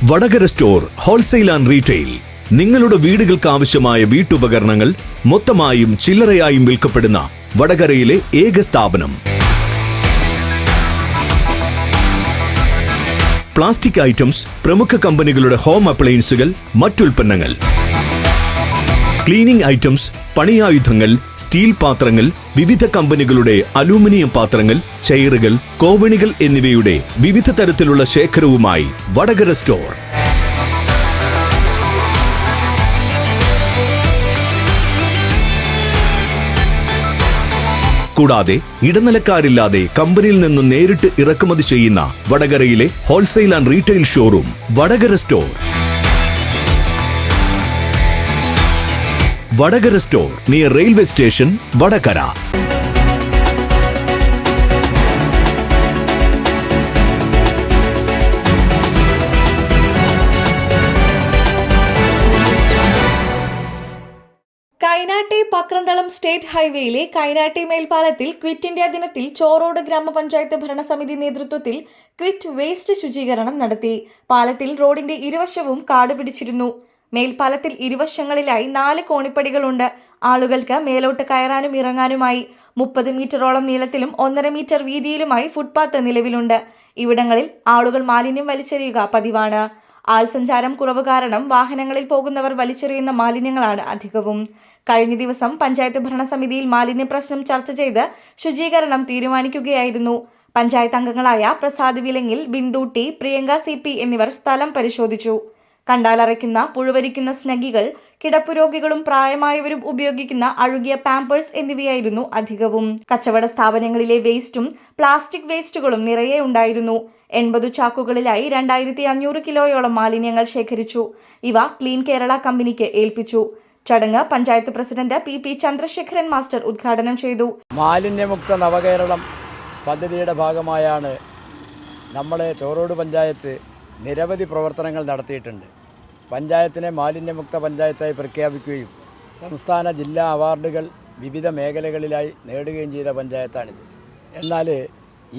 Vadakara store wholesale and retail. നിങ്ങളുടെ വീടുകൾക്ക് ആവശ്യമായ വീട്ടുപകരണങ്ങൾ മൊത്തമായും ചില്ലറയായും വിൽക്കപ്പെടുന്ന വടകരയിലെ ഏക സ്ഥാപനം. പ്ലാസ്റ്റിക് ഐറ്റംസ്, പ്രമുഖ കമ്പനികളുടെ ഹോം അപ്ലയൻസുകൾ, മറ്റുൽപ്പന്നങ്ങൾ, ക്ലീനിംഗ് ഐറ്റംസ്, പണിയായുധങ്ങൾ, സ്റ്റീൽ പാത്രങ്ങൾ, വിവിധ കമ്പനികളുടെ അലൂമിനിയം പാത്രങ്ങൾ, ചെയറുകൾ, കോവണികൾ എന്നിവയുടെ വിവിധ തരത്തിലുള്ള ശേഖരവുമായി വടകര സ്റ്റോർ. കൂടാതെ ഇടനിലക്കാരില്ലാതെ കമ്പനിയിൽ നിന്ന് നേരിട്ട് ഇറക്കുമതി ചെയ്യുന്ന വടകരയിലെ wholesale and retail showroom Vadakara store. Vadakara store near railway station, Vadakara. Kainatti Pakranthalam state ഹൈവേയിലെ കൈനാട്ടി മേൽപ്പാലത്തിൽ ക്വിറ്റ് ഇന്ത്യ ദിനത്തിൽ ചോറോട് ഗ്രാമപഞ്ചായത്ത് ഭരണസമിതി നേതൃത്വത്തിൽ ക്വിറ്റ് വേസ്റ്റ് ശുചീകരണം നടത്തി. പാലത്തിൽ റോഡിന്റെ ഇരുവശവും കാട് പിടിച്ചിരുന്നു. മേൽപ്പാലത്തിൽ ഇരുവശങ്ങളിലായി 4 കോണിപ്പടികളുണ്ട്. ആളുകൾക്ക് മേലോട്ട് കയറാനും ഇറങ്ങാനുമായി 30 മീറ്ററോളം നീളത്തിലും 1.5 മീറ്റർ വീതിയിലുമായി ഫുട്പാത്ത് നിലവിലുണ്ട്. ഇവിടങ്ങളിൽ ആളുകൾ മാലിന്യം വലിച്ചെറിയുക പതിവാണ്. ആൾസഞ്ചാരം കുറവ് കാരണം വാഹനങ്ങളിൽ പോകുന്നവർ വലിച്ചെറിയുന്ന മാലിന്യങ്ങളാണ് അധികവും. കഴിഞ്ഞ ദിവസം പഞ്ചായത്ത് ഭരണസമിതിയിൽ മാലിന്യ പ്രശ്നം ചർച്ച ചെയ്ത് ശുചീകരണം തീരുമാനിക്കുകയായിരുന്നു. പഞ്ചായത്ത് അംഗങ്ങളായ പ്രസാദ് വിലങ്ങിൽ, ബിന്ദു ടി, പ്രിയങ്ക CP എന്നിവർ സ്ഥലം പരിശോധിച്ചു. കണ്ടാലറയ്ക്കുന്ന പുഴുവരിക്കുന്ന സ്നഗികൾ, കിടപ്പുരോഗികളും പ്രായമായവരും ഉപയോഗിക്കുന്ന അഴുകിയ പാമ്പേഴ്സ് എന്നിവയായിരുന്നു അധികവും. കച്ചവട സ്ഥാപനങ്ങളിലെ വേസ്റ്റും പ്ലാസ്റ്റിക് വേസ്റ്റുകളും നിറയെ ഉണ്ടായിരുന്നു. 80 ചാക്കുകളിലായി 2500 കിലോയോളം മാലിന്യങ്ങൾ ശേഖരിച്ചു. ഇവ ക്ലീൻ കേരള കമ്പനിക്ക് ഏൽപ്പിച്ചു. ചടങ്ങ് panchayat president PP Chandrasekharan master ഉദ്ഘാടനം ചെയ്തു. മാലിന്യമുക്ത നവകേരളം പദ്ധതിയുടെ ഭാഗമായാണ് നമ്മുടെ ചോറോട് പഞ്ചായത്ത് നിരവധി പ്രവർത്തനങ്ങൾ നടത്തിയിട്ടുണ്ട്. പഞ്ചായത്തിനെ മാലിന്യമുക്ത പഞ്ചായത്തായി പ്രഖ്യാപിക്കുകയും സംസ്ഥാന ജില്ലാ അവാർഡുകൾ വിവിധ മേഖലകളിലായി നേടുകയും ചെയ്ത പഞ്ചായത്താണിത്. എന്നാൽ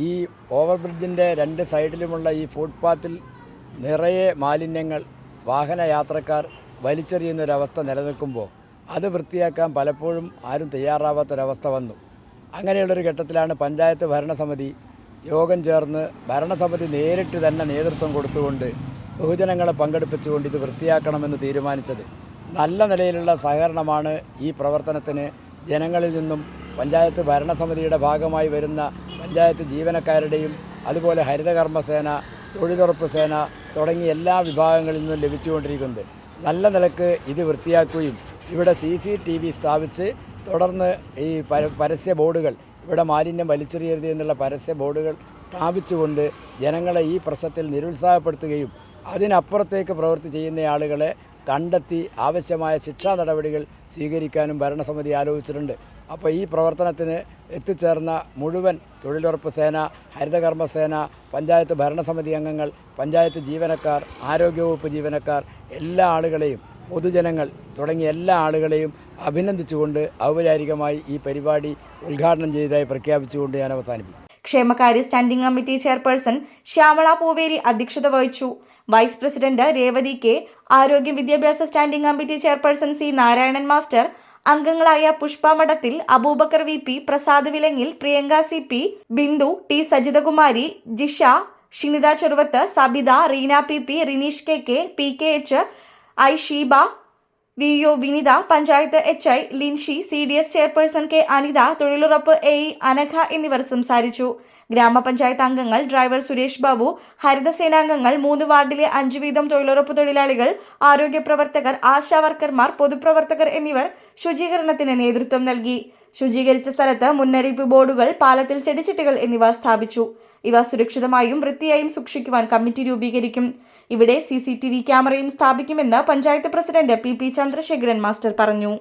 ഈ ഓവർബ്രിഡ്ജിൻ്റെ 2 സൈഡിലുമുള്ള ഈ ഫുട്പാത്തിൽ നിറയെ മാലിന്യങ്ങൾ വാഹനയാത്രക്കാർ വലിച്ചെറിയുന്നൊരവസ്ഥ നിലനിൽക്കുമ്പോൾ അത് വൃത്തിയാക്കാൻ പലപ്പോഴും ആരും തയ്യാറാവാത്തൊരവസ്ഥ വന്നു. അങ്ങനെയുള്ളൊരു ഘട്ടത്തിലാണ് പഞ്ചായത്ത് ഭരണസമിതി യോഗം ചേർന്ന് ഭരണസമിതി നേരിട്ട് തന്നെ നേതൃത്വം കൊടുത്തുകൊണ്ട് ബഹുജനങ്ങളെ പങ്കെടുപ്പിച്ചുകൊണ്ട് ഇത് വൃത്തിയാക്കണമെന്ന് തീരുമാനിച്ചത്. നല്ല നിലയിലുള്ള സഹകരണമാണ് ഈ പ്രവർത്തനത്തിന് ജനങ്ങളിൽ നിന്നും പഞ്ചായത്ത് ഭരണസമിതിയുടെ ഭാഗമായി വരുന്ന പഞ്ചായത്ത് ജീവനക്കാരുടെയും അതുപോലെ ഹരിതകർമ്മസേന, തൊഴിലുറപ്പ് സേന തുടങ്ങിയ എല്ലാ വിഭാഗങ്ങളിൽ നിന്നും ലഭിച്ചുകൊണ്ടിരിക്കുന്നത്. നല്ല നിലക്ക് ഇത് വൃത്തിയാക്കുകയും ഇവിടെ CCTV സ്ഥാപിച്ച് തുടർന്ന് ഈ പരസ്യ ബോർഡുകൾ, ഇവിടെ മാലിന്യം വലിച്ചെറിയരുത് എന്നുള്ള പരസ്യ ബോർഡുകൾ സ്ഥാപിച്ചുകൊണ്ട് ജനങ്ങളെ ഈ പ്രശ്നത്തിൽ നിരുത്സാഹപ്പെടുത്തുകയും അതിനപ്പുറത്തേക്ക് പ്രവൃത്തി ചെയ്യുന്ന ആളുകളെ കണ്ടെത്തി ആവശ്യമായ ശിക്ഷാ നടപടികൾ സ്വീകരിക്കാനും ഭരണസമിതി ആലോചിച്ചിട്ടുണ്ട്. അപ്പോൾ ഈ പ്രവർത്തനത്തിന് എത്തിച്ചേർന്ന മുഴുവൻ തൊഴിലുറപ്പ് സേന, ഹരിതകർമ്മസേന, പഞ്ചായത്ത് ഭരണസമിതി അംഗങ്ങൾ, പഞ്ചായത്ത് ജീവനക്കാർ, ആരോഗ്യവകുപ്പ് ജീവനക്കാർ, എല്ലാ ആളുകളെയും, പൊതുജനങ്ങൾ തുടങ്ങിയ എല്ലാ ആളുകളെയും അഭിനന്ദിച്ചുകൊണ്ട് ഔപചാരികമായി ഈ പരിപാടി ഉദ്ഘാടനം ചെയ്തതായി പ്രഖ്യാപിച്ചുകൊണ്ട് ഞാൻ അവസാനിപ്പിക്കും. ക്ഷേമകാര്യ standing committee chairperson Shyamala Pooveri അധ്യക്ഷത വഹിച്ചു. വൈസ് പ്രസിഡന്റ് രേവതി K, ആരോഗ്യ വിദ്യാഭ്യാസ standing committee chairperson C Narayanan master, അംഗങ്ങളായ Pushpa Madathil, Abubakar VP, Prasad Vilangil, Priyanka CP, Bindu T, Sajithakumari, Jisha, Shinitha Cheruvath, Sabitha, Reena PP, Rineesh KK, PKH, Sheeba, VO Vinitha, panchayat HI Linshi, CDS chairperson K Anitha, തൊഴിലുറപ്പ് AE അനഘ എന്നിവർ സംസാരിച്ചു. ഗ്രാമപഞ്ചായത്ത് അംഗങ്ങൾ, ഡ്രൈവർ സുരേഷ് ബാബു, ഹരിതസേനാംഗങ്ങൾ, 3 വാർഡിലെ 5 വീതം തൊഴിലുറപ്പ് തൊഴിലാളികൾ, ആരോഗ്യ പ്രവർത്തകർ, ആശാ വർക്കർമാർ, പൊതുപ്രവർത്തകർ എന്നിവർ ശുചീകരണത്തിന് നേതൃത്വം നൽകി. ശുചീകരിച്ച സ്ഥലത്ത് മുന്നറിയിപ്പ് ബോർഡുകൾ, പാലത്തിൽ ചെടിച്ചട്ടികൾ എന്നിവ സ്ഥാപിച്ചു. ഇവ സുരക്ഷിതമായും വൃത്തിയായും സൂക്ഷിക്കുവാൻ കമ്മിറ്റി രൂപീകരിക്കും. ഇവിടെ CCTV ക്യാമറയും സ്ഥാപിക്കുമെന്ന് panchayat president PP Chandrasekharan master പറഞ്ഞു.